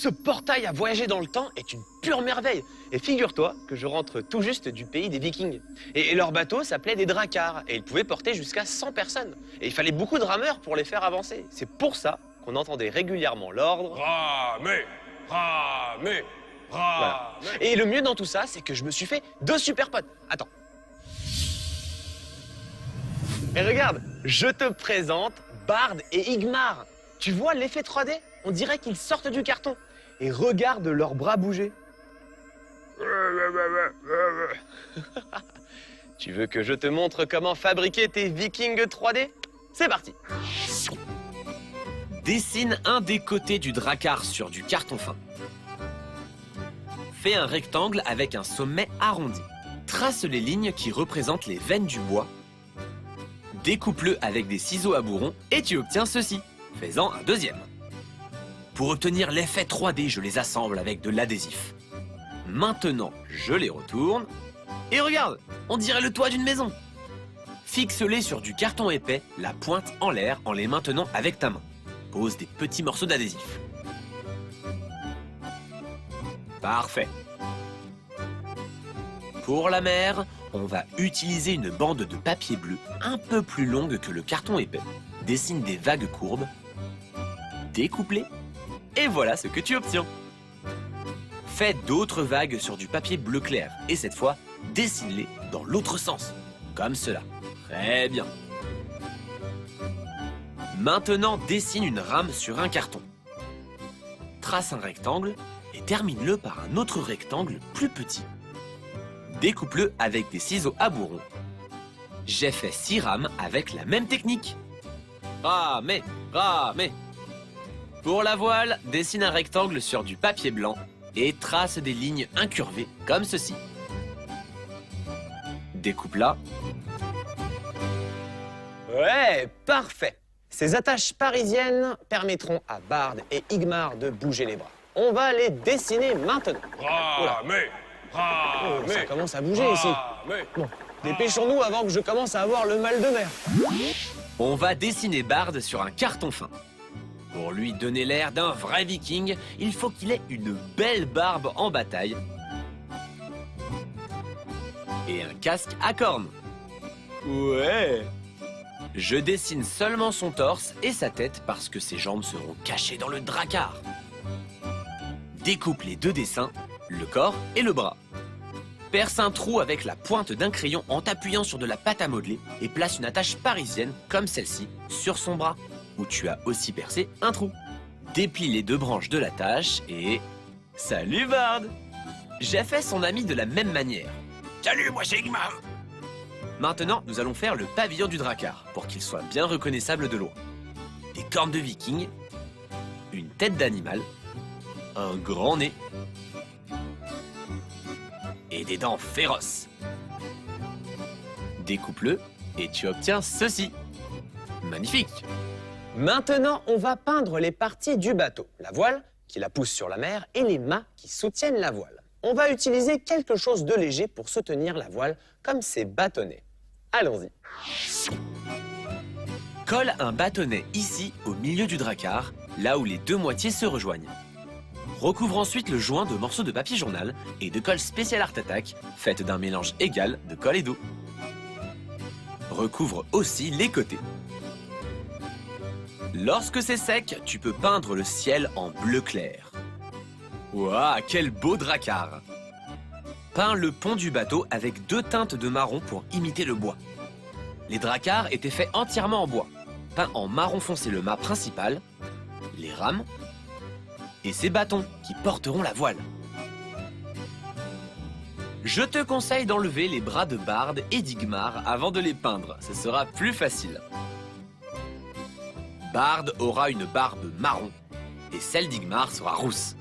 Ce portail à voyager dans le temps est une pure merveille. Et figure-toi que je rentre tout juste du pays des Vikings. Et leur bateau s'appelait des dracars, et ils pouvaient porter jusqu'à 100 personnes. Et il fallait beaucoup de rameurs pour les faire avancer. C'est pour ça qu'on entendait régulièrement l'ordre... Ramer, ramer, ramer. Voilà. Et le mieux dans tout ça, c'est que je me suis fait 2 super potes. Attends. Et regarde, je te présente Bard et Igmar. Tu vois l'effet 3D? On dirait qu'ils sortent du carton. Et regarde leurs bras bouger. Tu veux que je te montre comment fabriquer tes Vikings 3D? C'est parti. Dessine un des côtés du drakkar sur du carton fin. Fais un rectangle avec un sommet arrondi. Trace les lignes qui représentent les veines du bois. Découpe-le avec des ciseaux à bourron et tu obtiens ceci. Fais-en un deuxième. Pour obtenir l'effet 3D, je les assemble avec de l'adhésif. Maintenant, je les retourne. Et regarde, on dirait le toit d'une maison. Fixe-les sur du carton épais, la pointe en l'air en les maintenant avec ta main. Pose des petits morceaux d'adhésif. Parfait. Pour la mer, on va utiliser une bande de papier bleu un peu plus longue que le carton épais. Dessine des vagues courbes. Découpe-les. Et voilà ce que tu obtiens. Fais d'autres vagues sur du papier bleu clair. Et cette fois, dessine-les dans l'autre sens. Comme cela. Très bien. Maintenant, dessine une rame sur un carton. Trace un rectangle et termine-le par un autre rectangle plus petit. Découpe-le avec des ciseaux à bourron. J'ai fait 6 rames avec la même technique. Ramer, ramer. Pour la voile, dessine un rectangle sur du papier blanc et trace des lignes incurvées comme ceci. Découpe-la. Ouais, parfait. Ces attaches parisiennes permettront à Bard et Igmar de bouger les bras. On va les dessiner maintenant. Ramer, ramer. Ça commence à bouger ici. Ramer. Bon, dépêchons-nous avant que je commence à avoir le mal de mer. On va dessiner Bard sur un carton fin. Pour lui donner l'air d'un vrai viking, il faut qu'il ait une belle barbe en bataille et un casque à cornes. Ouais. Je dessine seulement son torse et sa tête parce que ses jambes seront cachées dans le drakkar. Découpe les 2 dessins, le corps et le bras. Perce un trou avec la pointe d'un crayon en t'appuyant sur de la pâte à modeler et place une attache parisienne comme celle-ci sur son bras, où tu as aussi percé un trou. Déplie les 2 branches de l'attache et... Salut Bard! J'ai fait son ami de la même manière. Salut, moi c'est Igmar. Maintenant, nous allons faire le pavillon du drakkar pour qu'il soit bien reconnaissable de loin. Des cornes de viking, une tête d'animal, un grand nez et des dents féroces. Découpe-le et tu obtiens ceci. Magnifique! Maintenant, on va peindre les parties du bateau. La voile, qui la pousse sur la mer, et les mâts qui soutiennent la voile. On va utiliser quelque chose de léger pour soutenir la voile, comme ces bâtonnets. Allons-y. Colle un bâtonnet ici, au milieu du drakkar, là où les 2 moitiés se rejoignent. Recouvre ensuite le joint de morceaux de papier journal et de colle spéciale Art Attack, faite d'un mélange égal de colle et d'eau. Recouvre aussi les côtés. Lorsque c'est sec, tu peux peindre le ciel en bleu clair. Ouah, quel beau drakkar! Peins le pont du bateau avec 2 teintes de marron pour imiter le bois. Les drakkars étaient faits entièrement en bois. Peins en marron foncé le mât principal, les rames et ses bâtons qui porteront la voile. Je te conseille d'enlever les bras de Bard et d'Igmar avant de les peindre, ce sera plus facile. Bard aura une barbe marron et celle d'Igmar sera rousse.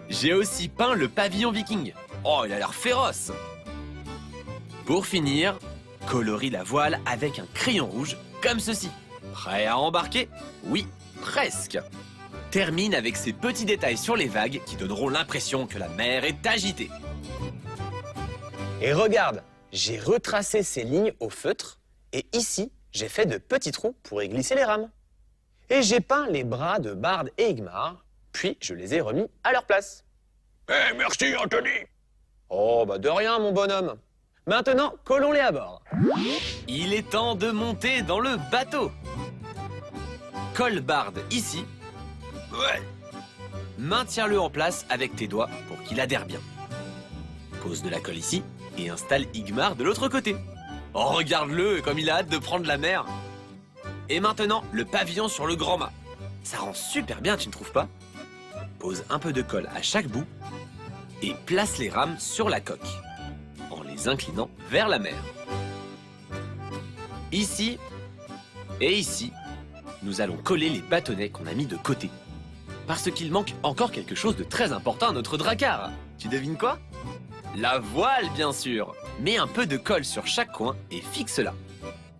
J'ai aussi peint le pavillon viking. Oh, il a l'air féroce! Pour finir, colorie la voile avec un crayon rouge comme ceci. Prêt à embarquer? Oui, presque. Termine avec ces petits détails sur les vagues qui donneront l'impression que la mer est agitée. Et regarde, j'ai retracé ces lignes au feutre et ici, j'ai fait de petits trous pour y glisser les rames. Et j'ai peint les bras de Bard et Igmar Puis je les ai remis à leur place. Eh, merci, Anthony. Oh, bah de rien, mon bonhomme. Maintenant, collons-les à bord. Il est temps de monter dans le bateau. Colle Bard ici. Ouais. Maintiens-le en place avec tes doigts pour qu'il adhère bien. Pose de la colle ici et installe Igmar de l'autre côté. Oh, regarde-le comme il a hâte de prendre la mer. Et maintenant, le pavillon sur le grand mât. Ça rend super bien, tu ne trouves pas? Pose un peu de colle à chaque bout et place les rames sur la coque en les inclinant vers la mer. Ici et ici, nous allons coller les bâtonnets qu'on a mis de côté. Parce qu'il manque encore quelque chose de très important à notre drakkar. Tu devines quoi? La voile, bien sûr. Mets un peu de colle sur chaque coin et fixe-la.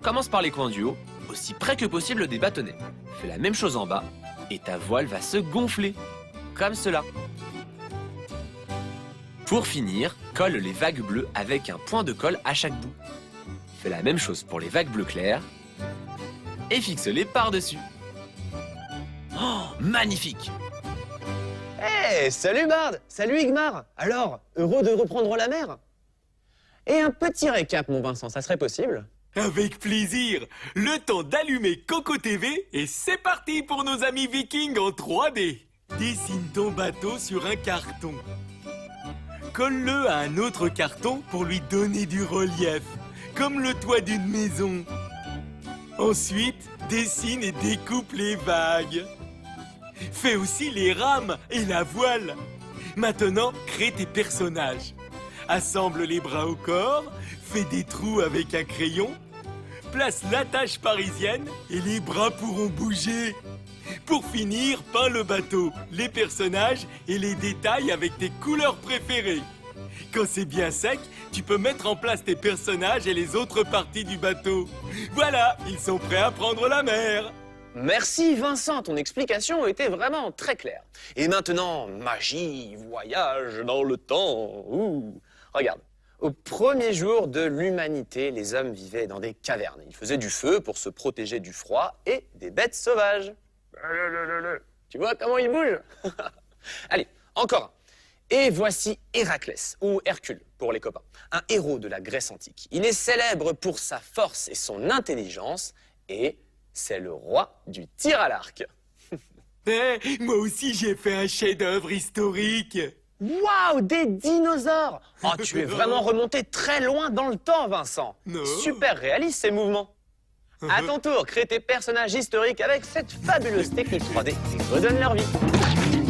Commence par les coins du haut, aussi près que possible des bâtonnets. Fais la même chose en bas et ta voile va se gonfler, comme cela. Pour finir, colle les vagues bleues avec un point de colle à chaque bout. Fais la même chose pour les vagues bleues claires et fixe-les par-dessus. Oh, magnifique! Hey, salut Bard! Salut Igmar! Alors, heureux de reprendre la mer? Et un petit récap, mon Vincent, ça serait possible? Avec plaisir. Le temps d'allumer Coco TV et c'est parti pour nos amis vikings en 3D. Dessine ton bateau sur un carton. Colle-le à un autre carton pour lui donner du relief, comme le toit d'une maison. Ensuite, dessine et découpe les vagues. Fais aussi les rames et la voile. Maintenant, crée tes personnages. Assemble les bras au corps, fais des trous avec un crayon, place l'attache parisienne et les bras pourront bouger. Pour finir, peins le bateau, les personnages et les détails avec tes couleurs préférées. Quand c'est bien sec, tu peux mettre en place tes personnages et les autres parties du bateau. Voilà, ils sont prêts à prendre la mer. Merci Vincent, ton explication était vraiment très claire. Et maintenant, magie, voyage dans le temps. Ouh. Regarde, au premier jour de l'humanité, les hommes vivaient dans des cavernes. Ils faisaient du feu pour se protéger du froid et des bêtes sauvages. Tu vois comment ils bougent? Allez, encore un. Et voici Héraclès, ou Hercule pour les copains, un héros de la Grèce antique. Il est célèbre pour sa force et son intelligence, et c'est le roi du tir à l'arc. Moi aussi j'ai fait un chef-d'œuvre historique. Waouh, des dinosaures! Oh, tu es vraiment remonté très loin dans le temps, Vincent. Non. Super réaliste ces mouvements. À ton tour, crée tes personnages historiques avec cette fabuleuse technique 3D et redonne leur vie.